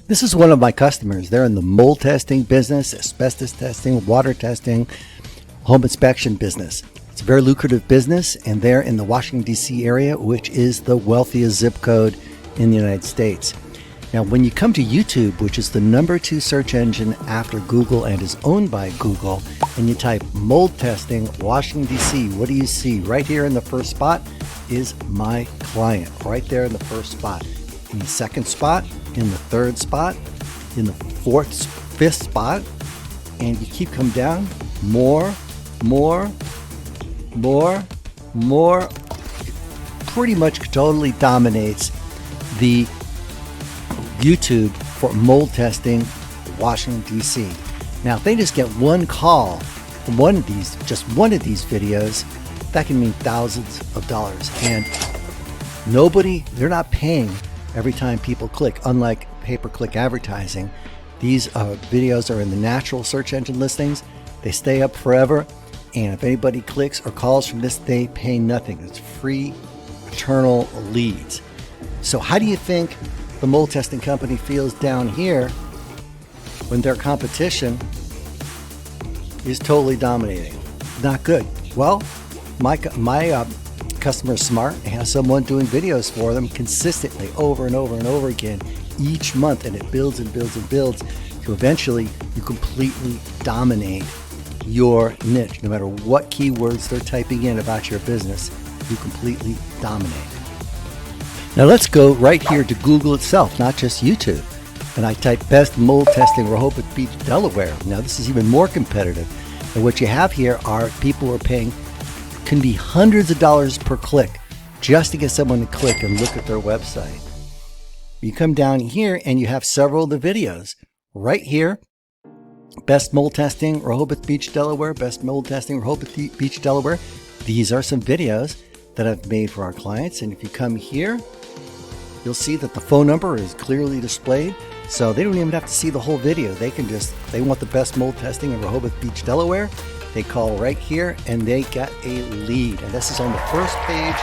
This is one of my customers. They're in the mold testing business, asbestos testing, water testing, home inspection business. It's a very lucrative business, and they're in the Washington, D.C. area, which is the wealthiest zip code in the United States. Now, when you come to YouTube, which is the #2 search engine after Google and is owned by Google, and you type mold testing, Washington, D.C., what do you see? Right here in the first spot is my client, right there in the first spot. In the second spot, in the third spot, in the fifth spot, and you keep coming down, more, pretty much totally dominates the YouTube for mold testing, Washington, D.C. Now, if they just get one call from just one of these videos, that can mean thousands of dollars. And they're not paying every time people click, unlike pay-per-click advertising. These videos are in the natural search engine listings. They stay up forever. And if anybody clicks or calls from this, they pay nothing. It's free, eternal leads. So how do you think the mold testing company feels down here when their competition is totally dominating? Not good. Well, my customer is smart and has someone doing videos for them consistently over and over and over again each month, and it builds and builds and builds to eventually you completely dominate your niche. No matter what keywords they're typing in about your business, you completely dominate. Now let's go right here to Google itself, not just YouTube. And I type best mold testing Rehoboth Beach, Delaware. Now this is even more competitive. And what you have here are people who are paying, can be hundreds of dollars per click just to get someone to click and look at their website. You come down here and you have several of the videos right here. Best mold testing Rehoboth Beach, Delaware. Best mold testing Rehoboth Beach, Delaware. These are some videos that I've made for our clients. And if you come here, you'll see that the phone number is clearly displayed. So they don't even have to see the whole video. They want the best mold testing in Rehoboth Beach, Delaware. They call right here and they get a lead. And this is on the first page.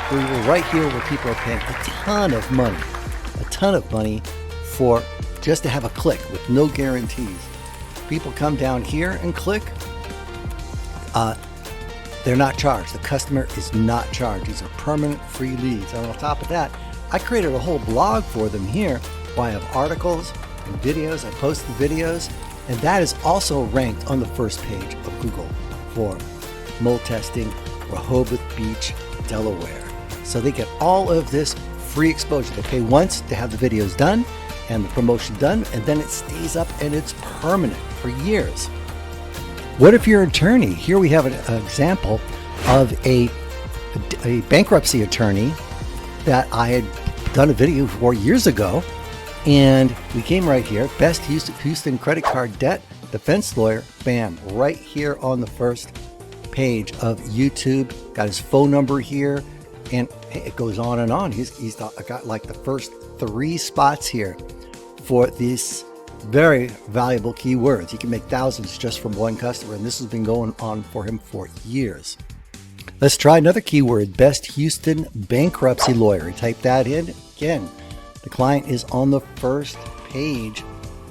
We were right here where people are paying a ton of money for just to have a click with no guarantees. People come down here and click. They're not charged. The customer is not charged. These are permanent free leads. And on top of that, I created a whole blog for them here where I have articles and videos. I post the videos, and that is also ranked on the first page of Google for mold testing Rehoboth Beach, Delaware. So they get all of this free exposure. They pay once to have the videos done and the promotion done, and then it stays up and it's permanent for years. What if you're an attorney? Here we have an example of a bankruptcy attorney that I had done a video for years ago, and we came right here, best Houston credit card debt defense lawyer, bam, right here on the first page of YouTube. Got his phone number here, and it goes on and on. He's got like the first 3 spots here for these very valuable keywords. He can make thousands just from one customer, and this has been going on for him for years. Let's try another keyword, best Houston bankruptcy lawyer. Type that in. Again, the client is on the first page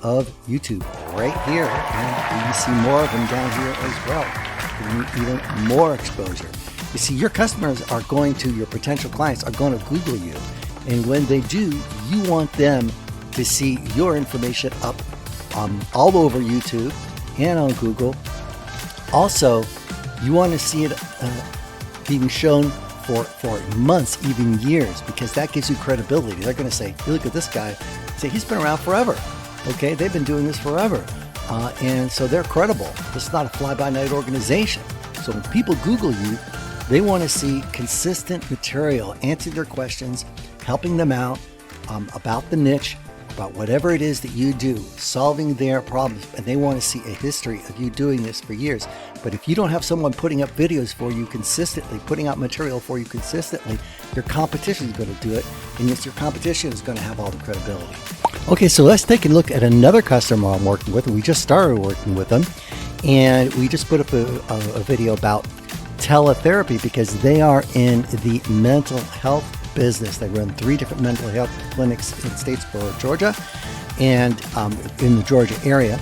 of YouTube right here, and you see more of them down here as well. Even more exposure. You see, your potential clients are going to Google you, and when they do, you want them to see your information up all over YouTube and on Google. Also, you want to see it being shown for months, even years, because that gives you credibility. They're going to say, you look at this guy, say he's been around forever. Okay, they've been doing this forever. And so they're credible. This is not a fly-by-night organization. So when people Google you, they want to see consistent material, answering their questions, helping them out about the niche, about whatever it is that you do, solving their problems, and they want to see a history of you doing this for years. But if you don't have someone putting up videos for you consistently, putting out material for you consistently, your competition is going to do it, and yes, your competition is going to have all the credibility. Okay, so let's take a look at another customer I'm working with. We just started working with them, and we just put up a video about teletherapy because they are in the mental health business. They run 3 different mental health clinics in Statesboro, Georgia. and in the Georgia area,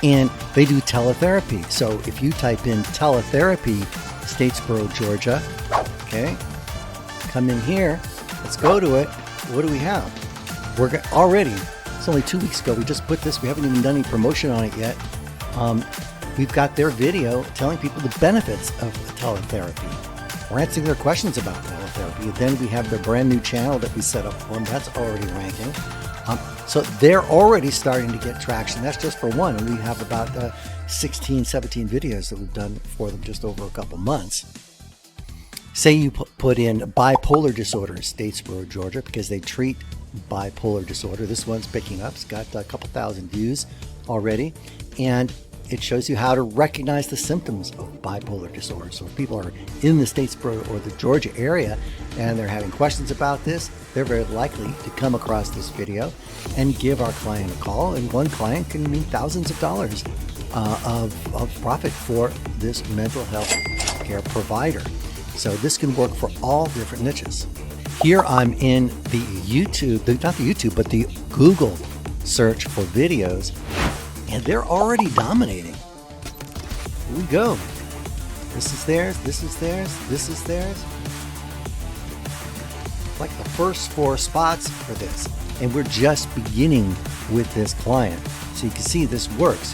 and they do teletherapy. So if you type in teletherapy, Statesboro, Georgia, okay, come in here, let's go to it. What do we have? We're already, it's only 2 weeks ago, we just put this, we haven't even done any promotion on it yet. We've got their video telling people the benefits of teletherapy. We're answering their questions about teletherapy. Then we have their brand new channel that we set up for them. That's already ranking. So they're already starting to get traction. That's just for one. And we have about 16, 17 videos that we've done for them just over a couple months. Say you put in bipolar disorder in Statesboro, Georgia, because they treat bipolar disorder. This one's picking up. It's got a couple thousand views already. And it shows you how to recognize the symptoms of bipolar disorder. So if people are in the Statesboro or the Georgia area and they're having questions about this, they're very likely to come across this video and give our client a call. And one client can mean thousands of dollars of profit for this mental health care provider. So this can work for all different niches. Here I'm in the YouTube, not the YouTube, but the Google search for videos, and they're already dominating. Here we go. This is theirs, this is theirs, this is theirs. Like the first 4 spots for this. And we're just beginning with this client. So you can see this works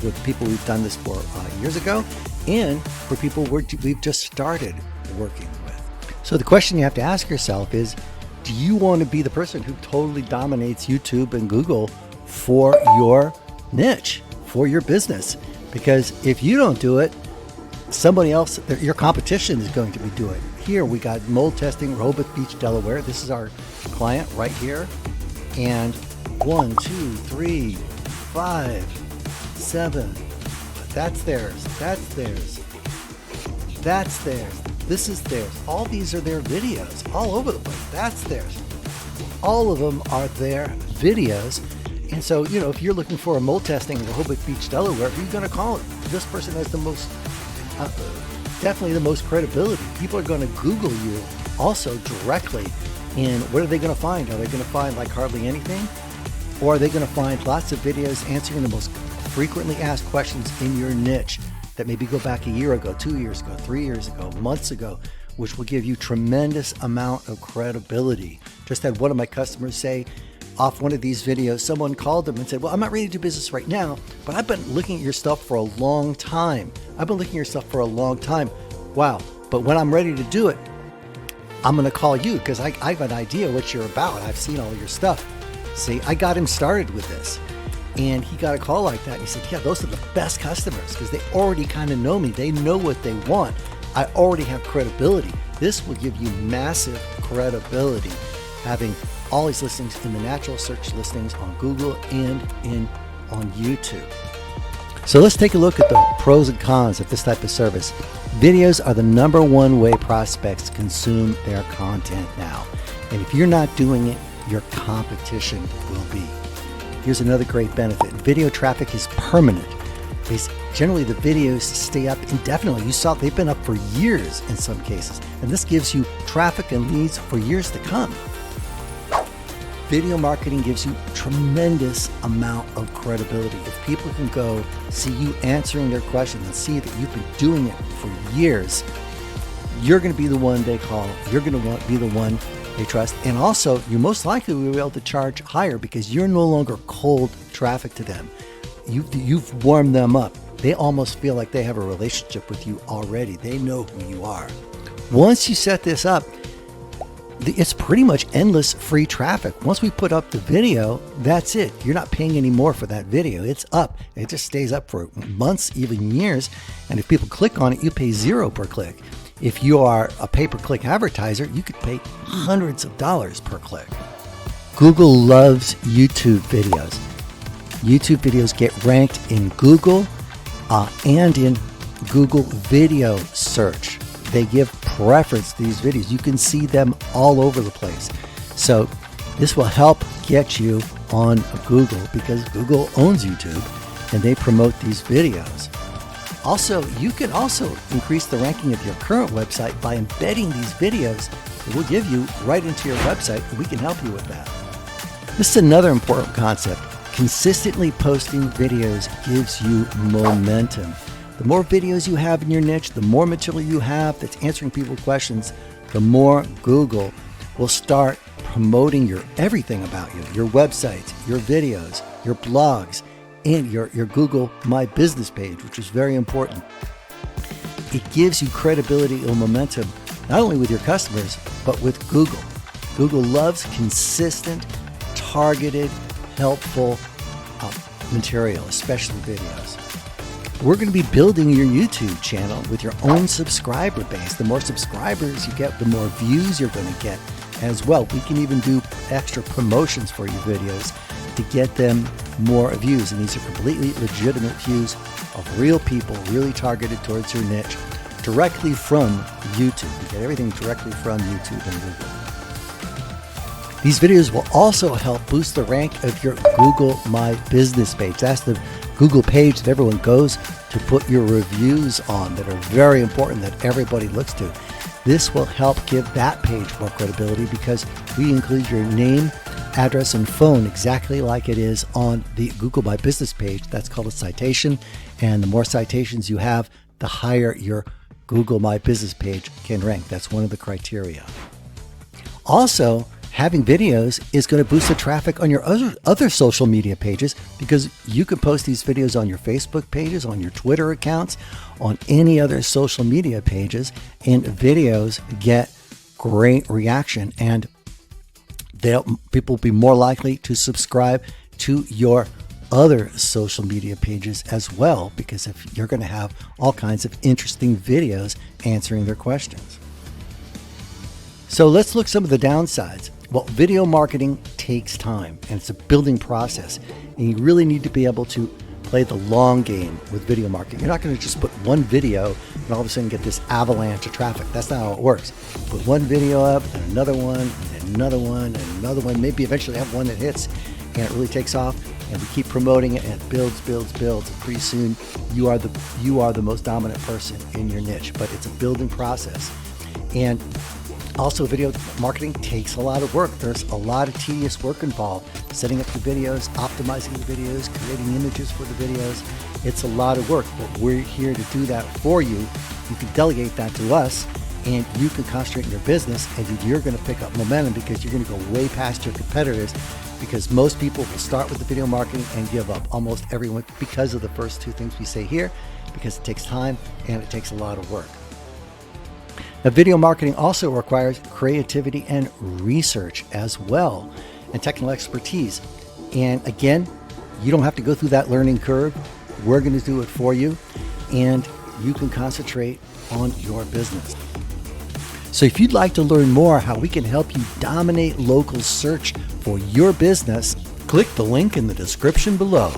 with people we've done this for years ago and for people we've just started working with. So the question you have to ask yourself is, do you want to be the person who totally dominates YouTube and Google for your niche, for your business? Because if you don't do it, somebody else, your competition is going to be doing it. Here we got mold testing, Rehoboth Beach, Delaware. This is our client right here. And 1, 2, 3, 5, 7. That's theirs. That's theirs. That's theirs. This is theirs. All these are their videos all over the place. That's theirs. All of them are their videos. And so, you know, if you're looking for a mold testing in Rehoboth Beach, Delaware, who are you going to call it? This person has the most, definitely the most credibility. People are going to Google you also directly. And what are they going to find? Are they going to find like hardly anything? Or are they going to find lots of videos answering the most frequently asked questions in your niche that maybe go back a year ago, 2 years ago, 3 years ago, months ago, which will give you tremendous amount of credibility. Just had one of my customers say off one of these videos, someone called them and said, well, I'm not ready to do business right now, but I've been looking at your stuff for a long time. I've been looking at your stuff for a long time. Wow. But when I'm ready to do it, I'm going to call you because I have an idea what you're about. I've seen all your stuff. See, I got him started with this. And he got a call like that. And he said, yeah, those are the best customers because they already kind of know me. They know what they want. I already have credibility. This will give you massive credibility, having all these listings in the natural search listings on Google and on YouTube. So let's take a look at the pros and cons of this type of service. Videos are the #1 way prospects consume their content now. And if you're not doing it, your competition will be. Here's another great benefit. Video traffic is permanent. Generally, the videos stay up indefinitely. You saw they've been up for years in some cases. And this gives you traffic and leads for years to come. Video marketing gives you a tremendous amount of credibility. If people can go see you answering their questions and see that you've been doing it for years, you're going to be the one they call. You're going to be the one they trust. And also, you most likely will be able to charge higher because you're no longer cold traffic to them. You've warmed them up. They almost feel like they have a relationship with you already. They know who you are. Once you set this up, it's pretty much endless free traffic. Once we put up the video, that's it. You're not paying any more for that video. It's up. It just stays up for months, even years. And if people click on it, you pay $0 per click. If you are a pay-per-click advertiser, you could pay hundreds of dollars per click. Google loves YouTube videos. YouTube videos get ranked in Google and in Google video search. They give preference to these videos. You can see them all over the place. So this will help get you on Google because Google owns YouTube and they promote these videos. Also, you can also increase the ranking of your current website by embedding these videos that we'll give you right into your website. We can help you with that. This is another important concept. Consistently posting videos gives you momentum. The more videos you have in your niche, the more material you have that's answering people's questions, the more Google will start promoting your everything about you, your websites, your videos, your blogs, and your Google My Business page, which is very important. It gives you credibility and momentum, not only with your customers, but with Google. Google loves consistent, targeted, helpful material, especially videos. We're going to be building your YouTube channel with your own subscriber base. The more subscribers you get, the more views you're going to get as well. We can even do extra promotions for your videos to get them more views. And these are completely legitimate views of real people, really targeted towards your niche, directly from YouTube. You get everything directly from YouTube and Google. These videos will also help boost the rank of your Google My Business page. That's the Google page that everyone goes to put your reviews on, that are very important, that everybody looks to. This will help give that page more credibility because we include your name, address, and phone exactly like it is on the Google My Business page. That's called a citation. And the more citations you have, the higher your Google My Business page can rank. That's one of the criteria. Also, having videos is going to boost the traffic on your other social media pages because you can post these videos on your Facebook pages, on your Twitter accounts, on any other social media pages, and videos get great reaction, and people will be more likely to subscribe to your other social media pages as well, because if you're going to have all kinds of interesting videos answering their questions. So let's look at some of the downsides. Well, video marketing takes time, and it's a building process, and you really need to be able to play the long game with video marketing. You're not going to just put one video and all of a sudden get this avalanche of traffic. That's not how it works. Put one video up, and another one, and another one, and another one. Maybe eventually have one that hits, and it really takes off, and we keep promoting it, and it builds. And pretty soon, you are the most dominant person in your niche. But it's a building process, and also, video marketing takes a lot of work. There's a lot of tedious work involved. Setting up the videos, optimizing the videos, creating images for the videos. It's a lot of work, but we're here to do that for you. You can delegate that to us, and you can concentrate on your business, and you're going to pick up momentum because you're going to go way past your competitors, because most people will start with the video marketing and give up. Almost everyone, because of the first two things we say here, because it takes time and it takes a lot of work. Now, video marketing also requires creativity and research as well, and technical expertise. And again, you don't have to go through that learning curve. We're going to do it for you, and you can concentrate on your business. So if you'd like to learn more how we can help you dominate local search for your business, click the link in the description below.